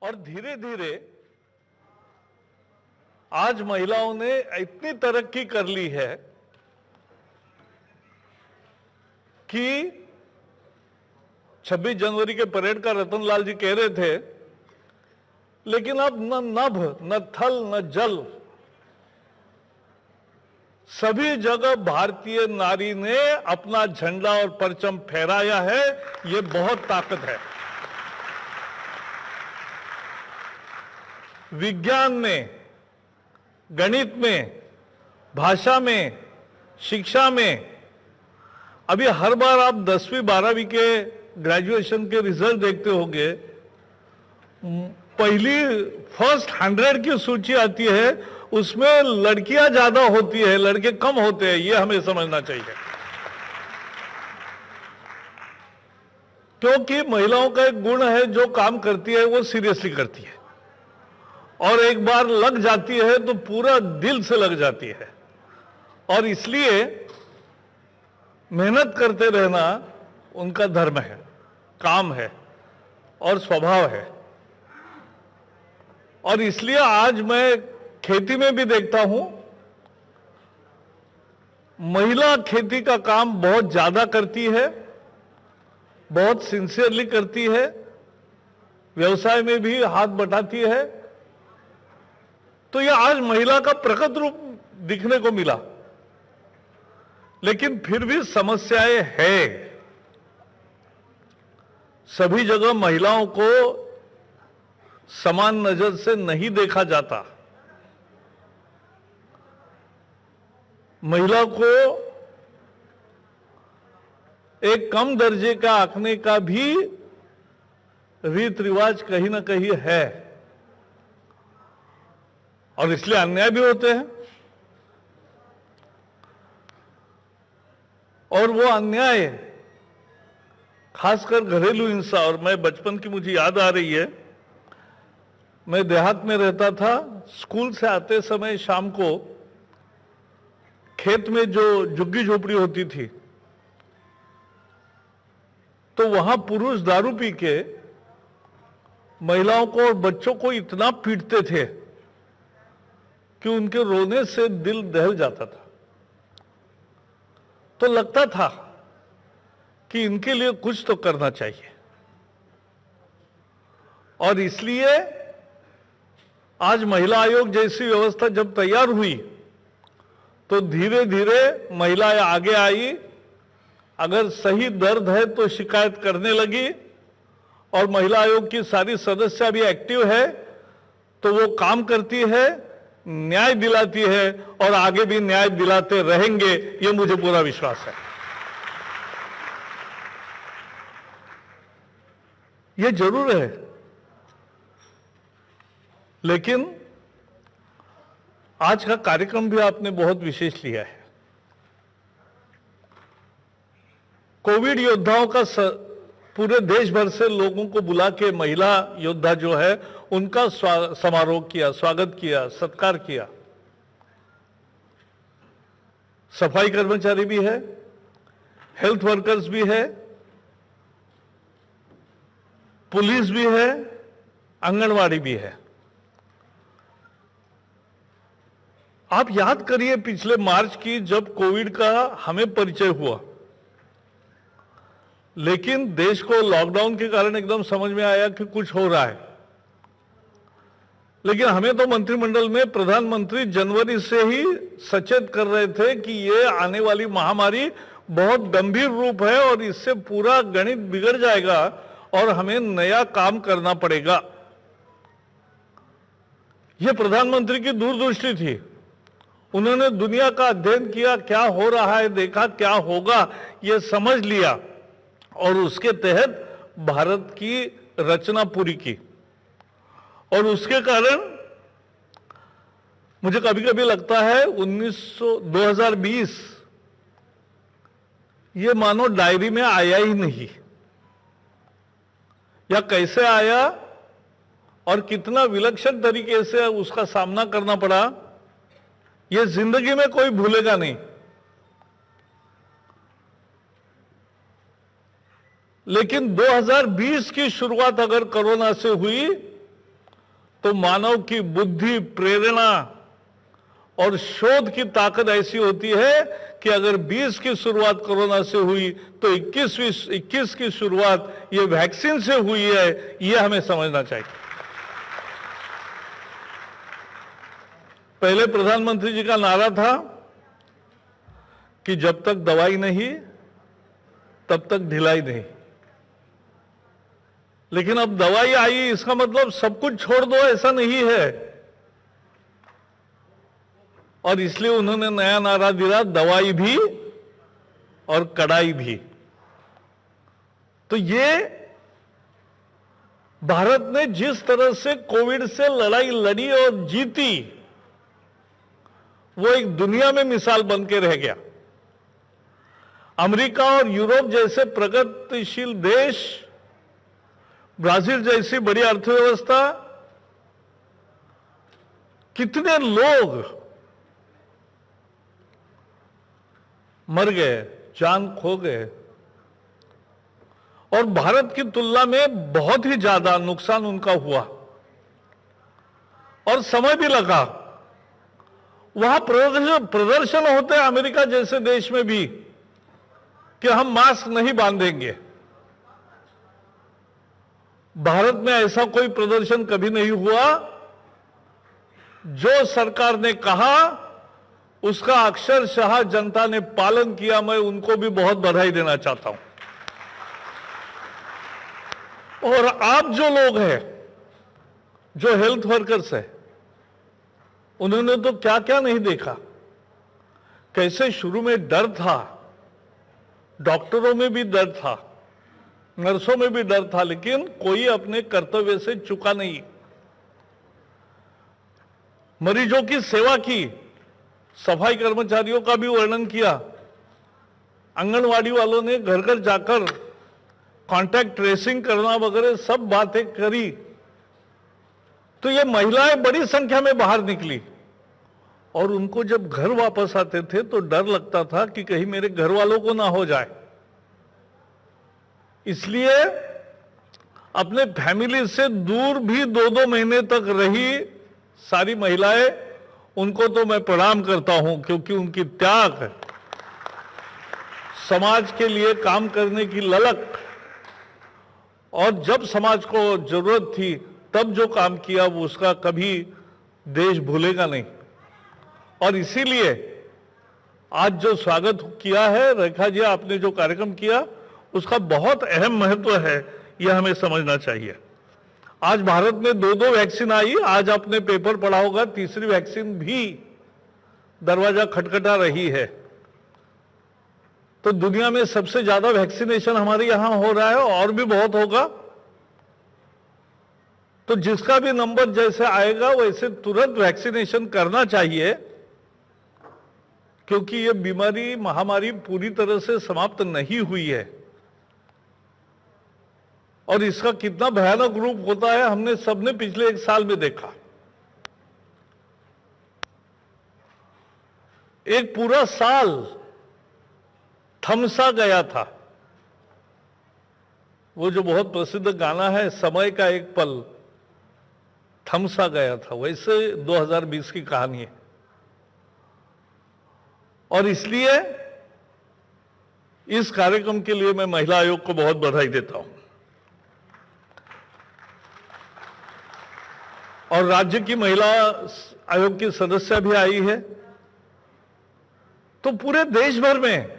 और धीरे धीरे आज महिलाओं ने इतनी तरक्की कर ली है कि 26 जनवरी के परेड का रतनलाल जी कह रहे थे, लेकिन अब न नभ न थल न जल सभी जगह भारतीय नारी ने अपना झंडा और परचम फहराया है। ये बहुत ताकत है। विज्ञान में, गणित में, भाषा में, शिक्षा में, अभी हर बार आप 10वीं 12वीं के ग्रेजुएशन के रिजल्ट देखते होंगे, पहली फर्स्ट 100 की सूची आती है, उसमें लड़कियां ज्यादा होती है, लड़के कम होते हैं। ये हमें समझना चाहिए, क्योंकि महिलाओं का एक गुण है, जो काम करती है वो सीरियसली करती है और एक बार लग जाती है तो पूरा दिल से लग जाती है, और इसलिए मेहनत करते रहना उनका धर्म है, काम है और स्वभाव है। और इसलिए आज मैं खेती में भी देखता हूं, महिला खेती का काम बहुत ज्यादा करती है, बहुत सिंसियरली करती है, व्यवसाय में भी हाथ बटाती है। तो यह आज महिला का प्रकट रूप दिखने को मिला, लेकिन फिर भी समस्याएं हैं। सभी जगह महिलाओं को समान नजर से नहीं देखा जाता। महिला को एक कम दर्जे का आंकने का भी रीत रिवाज कहीं ना कहीं है, और इसलिए अन्याय भी होते हैं। और वो अन्याय खासकर घरेलू हिंसा, और मैं बचपन की मुझे याद आ रही है, मैं देहात में रहता था। स्कूल से आते समय शाम को खेत में जो झुग्गी झोपड़ी होती थी, तो वहां पुरुष दारू पी के महिलाओं को और बच्चों को इतना पीटते थे कि उनके रोने से दिल दहल जाता था। तो लगता था कि इनके लिए कुछ तो करना चाहिए, और इसलिए आज महिला आयोग जैसी व्यवस्था जब तैयार हुई तो धीरे धीरे महिलाएं आगे आई। अगर सही दर्द है तो शिकायत करने लगी, और महिला आयोग की सारी सदस्य भी एक्टिव है, तो वो काम करती है, न्याय दिलाती है, और आगे भी न्याय दिलाते रहेंगे, ये मुझे पूरा विश्वास है। ये जरूर है, लेकिन आज का कार्यक्रम भी आपने बहुत विशेष लिया है। कोविड योद्धाओं का पूरे देश भर से लोगों को बुला के महिला योद्धा जो है उनका समारोह किया, स्वागत किया, सत्कार किया। सफाई कर्मचारी भी है, हेल्थ वर्कर्स भी है, पुलिस भी है, आंगनवाड़ी भी है। आप याद करिए पिछले मार्च की, जब कोविड का हमें परिचय हुआ, लेकिन देश को लॉकडाउन के कारण एकदम समझ में आया कि कुछ हो रहा है। लेकिन हमें तो मंत्रिमंडल में प्रधानमंत्री जनवरी से ही सचेत कर रहे थे कि ये आने वाली महामारी बहुत गंभीर रूप है और इससे पूरा गणित बिगड़ जाएगा और हमें नया काम करना पड़ेगा। यह प्रधानमंत्री की दूरदृष्टि थी। उन्होंने दुनिया का अध्ययन किया, क्या हो रहा है देखा, क्या होगा ये समझ लिया, और उसके तहत भारत की रचना पूरी की। और उसके कारण मुझे कभी कभी लगता है 2020 ये मानो डायरी में आया ही नहीं, या कैसे आया और कितना विलक्षण तरीके से उसका सामना करना पड़ा, ये जिंदगी में कोई भूलेगा नहीं। लेकिन 2020 की शुरुआत अगर कोरोना से हुई तो मानव की बुद्धि, प्रेरणा और शोध की ताकत ऐसी होती है कि अगर 20 की शुरुआत कोरोना से हुई तो 21 की शुरुआत ये वैक्सीन से हुई है, ये हमें समझना चाहिए। पहले प्रधानमंत्री जी का नारा था कि जब तक दवाई नहीं तब तक ढिलाई नहीं, लेकिन अब दवाई आई इसका मतलब सब कुछ छोड़ दो ऐसा नहीं है, और इसलिए उन्होंने नया नारा दिया, दवाई भी और कड़ाई भी। तो ये भारत ने जिस तरह से कोविड से लड़ाई लड़ी और जीती, वो एक दुनिया में मिसाल बन के रह गया। अमेरिका और यूरोप जैसे प्रगतिशील देश, ब्राजील जैसी बड़ी अर्थव्यवस्था, कितने लोग मर गए, जान खो गए, और भारत की तुलना में बहुत ही ज्यादा नुकसान उनका हुआ और समय भी लगा। वहां प्रदर्शन होते हैं अमेरिका जैसे देश में भी कि हम मास्क नहीं बांधेंगे। भारत में ऐसा कोई प्रदर्शन कभी नहीं हुआ। जो सरकार ने कहा उसका अक्षरशः जनता ने पालन किया। मैं उनको भी बहुत बधाई देना चाहता हूं। और आप जो लोग हैं, जो हेल्थ वर्कर्स हैं, उन्होंने तो क्या क्या नहीं देखा। कैसे शुरू में डर था, डॉक्टरों में भी डर था, नर्सों में भी डर था, लेकिन कोई अपने कर्तव्य से चूका नहीं। मरीजों की सेवा की, सफाई कर्मचारियों का भी वर्णन किया, आंगनवाड़ी वालों ने घर घर जाकर कांटेक्ट ट्रेसिंग करना वगैरह सब बातें करी। तो ये महिलाएं बड़ी संख्या में बाहर निकली और उनको जब घर वापस आते थे तो डर लगता था कि कहीं मेरे घर वालों को ना हो जाए। इसलिए अपने फैमिली से दूर भी 2-2 महीने तक रही सारी महिलाएं, उनको तो मैं प्रणाम करता हूं, क्योंकि उनकी त्याग, समाज के लिए काम करने की ललक, और जब समाज को जरूरत थी तब जो काम किया वो उसका कभी देश भूलेगा नहीं। और इसीलिए आज जो स्वागत किया है, रेखा जी आपने जो कार्यक्रम किया उसका बहुत अहम महत्व है, यह हमें समझना चाहिए। आज भारत में 2-2 वैक्सीन आई। आज आपने पेपर पढ़ा होगा, तीसरी वैक्सीन भी दरवाजा खटखटा रही है। तो दुनिया में सबसे ज्यादा वैक्सीनेशन हमारे यहां हो रहा है और भी बहुत होगा। तो जिसका भी नंबर जैसे आएगा वैसे तुरंत वैक्सीनेशन करना चाहिए, क्योंकि ये बीमारी, महामारी पूरी तरह से समाप्त नहीं हुई है। और इसका कितना भयानक रूप होता है हमने सबने पिछले 1 साल में देखा। एक पूरा साल थमसा गया था। वो जो बहुत प्रसिद्ध गाना है, समय का एक पल थमसा गया था, वैसे 2020 की कहानी है। और इसलिए इस कार्यक्रम के लिए मैं महिला आयोग को बहुत बधाई देता हूं। और राज्य की महिला आयोग की सदस्य भी आई है। तो पूरे देश भर में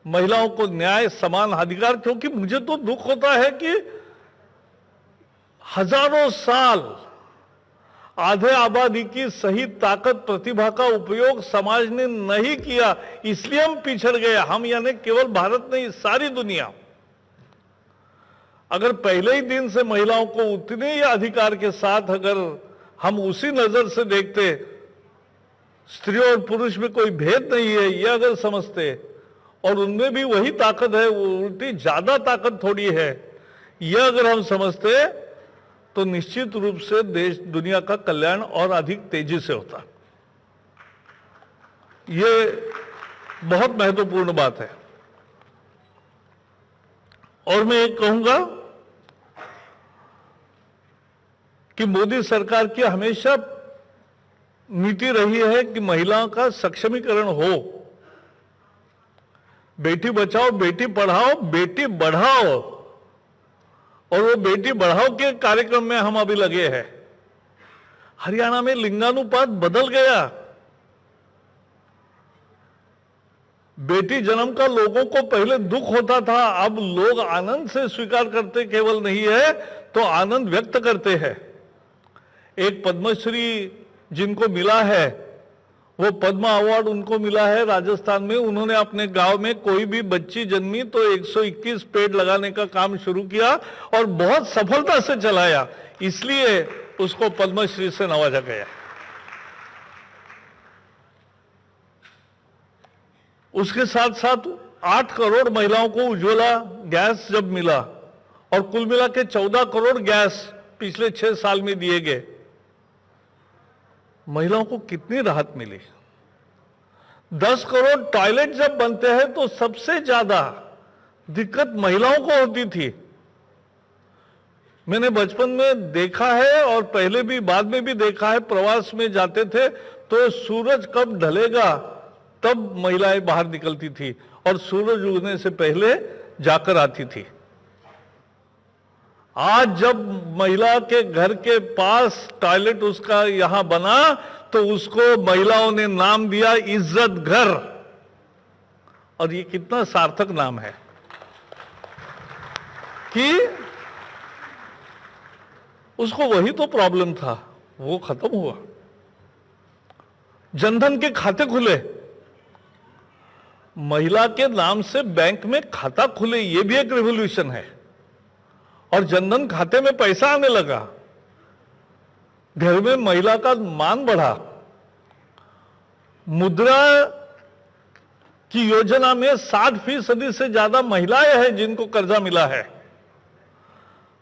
महिलाओं को न्याय, समान अधिकार, क्योंकि मुझे तो दुख होता है कि हजारों साल आधे आबादी की सही ताकत, प्रतिभा का उपयोग समाज ने नहीं किया, इसलिए हम पिछड़ गए। हम यानी केवल भारत नहीं, सारी दुनिया। अगर पहले ही दिन से महिलाओं को उतने ही अधिकार के साथ अगर हम उसी नजर से देखते, स्त्री और पुरुष में कोई भेद नहीं है ये अगर समझते, और उनमें भी वही ताकत है, उल्टी ज्यादा ताकत थोड़ी है, यह अगर हम समझते, तो निश्चित रूप से देश, दुनिया का कल्याण और अधिक तेजी से होता। ये बहुत महत्वपूर्ण बात है। और मैं एक कहूंगा कि मोदी सरकार की हमेशा नीति रही है कि महिलाओं का सक्षमीकरण हो। बेटी बचाओ, बेटी पढ़ाओ, बेटी बढ़ाओ, और वो बेटी बढ़ाओ के कार्यक्रम में हम अभी लगे हैं। हरियाणा में लिंगानुपात बदल गया। बेटी जन्म का लोगों को पहले दुख होता था, अब लोग आनंद से स्वीकार करते केवल नहीं है तो आनंद व्यक्त करते हैं। एक पद्मश्री जिनको मिला है, वो पद्मा अवार्ड उनको मिला है राजस्थान में। उन्होंने अपने गांव में कोई भी बच्ची जन्मी तो 121 पेड़ लगाने का काम शुरू किया और बहुत सफलता से चलाया, इसलिए उसको पद्मश्री से नवाजा गया। उसके साथ साथ 8 करोड़ महिलाओं को उज्ज्वला गैस जब मिला, और कुल मिला के 14 करोड़ गैस पिछले 6 साल में दिए गए, महिलाओं को कितनी राहत मिली। 10 करोड़ टॉयलेट जब बनते हैं तो सबसे ज्यादा दिक्कत महिलाओं को होती थी। मैंने बचपन में देखा है और पहले भी बाद में भी देखा है, प्रवास में जाते थे तो सूरज कब ढलेगा तब महिलाएं बाहर निकलती थी और सूरज उगने से पहले जाकर आती थी। आज जब महिला के घर के पास टॉयलेट उसका यहां बना तो उसको महिलाओं ने नाम दिया इज्जत घर, और ये कितना सार्थक नाम है कि उसको वही तो प्रॉब्लम था, वो खत्म हुआ। जनधन के खाते खुले, महिला के नाम से बैंक में खाता खुले, ये भी एक रिवॉल्यूशन है। और जनधन खाते में पैसा आने लगा, घर में महिला का मान बढ़ा। मुद्रा की योजना में 60% से ज्यादा महिलाएं हैं जिनको कर्जा मिला है।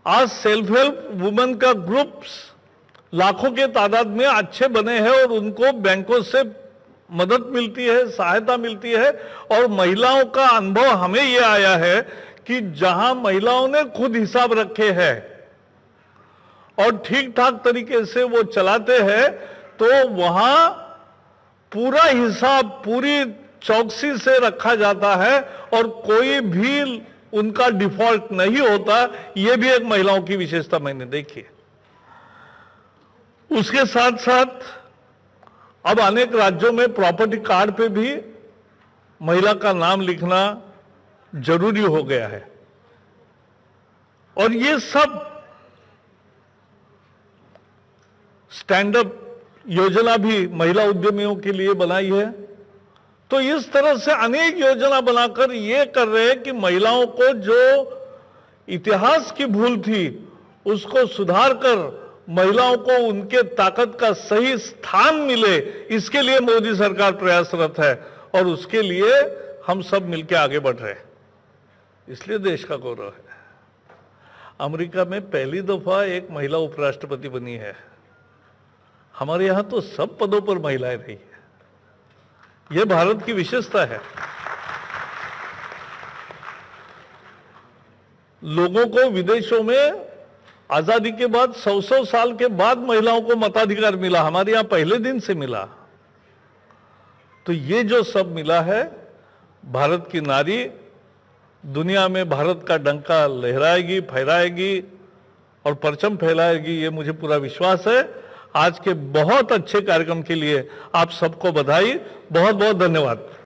आज सेल्फ हेल्प वुमेन का ग्रुप्स लाखों के तादाद में अच्छे बने हैं और उनको बैंकों से मदद मिलती है, सहायता मिलती है। और महिलाओं का अनुभव हमें यह आया है कि जहां महिलाओं ने खुद हिसाब रखे हैं और ठीक ठाक तरीके से वो चलाते हैं तो वहां पूरा हिसाब पूरी चौकसी से रखा जाता है और कोई भी उनका डिफॉल्ट नहीं होता। ये भी एक महिलाओं की विशेषता मैंने देखी है। उसके साथ साथ अब अनेक राज्यों में प्रॉपर्टी कार्ड पे भी महिला का नाम लिखना जरूरी हो गया है। और ये सब स्टैंड अप योजना भी महिला उद्यमियों के लिए बनाई है। तो इस तरह से अनेक योजना बनाकर ये कर रहे हैं कि महिलाओं को जो इतिहास की भूल थी उसको सुधार कर महिलाओं को उनके ताकत का सही स्थान मिले, इसके लिए मोदी सरकार प्रयासरत है और उसके लिए हम सब मिलकर आगे बढ़ रहे हैं। इसलिए देश का गौरव है। अमेरिका में पहली दफा एक महिला उपराष्ट्रपति बनी है। हमारे यहां तो सब पदों पर महिलाएं रही है। यह भारत की विशेषता है। लोगों को विदेशों में आजादी के बाद 100 साल के बाद महिलाओं को मताधिकार मिला, हमारे यहां पहले दिन से मिला। तो ये जो सब मिला है, भारत की नारी दुनिया में भारत का डंका लहराएगी, फहराएगी और परचम फैलाएगी, ये मुझे पूरा विश्वास है। आज के बहुत अच्छे कार्यक्रम के लिए आप सबको बधाई, बहुत बहुत धन्यवाद।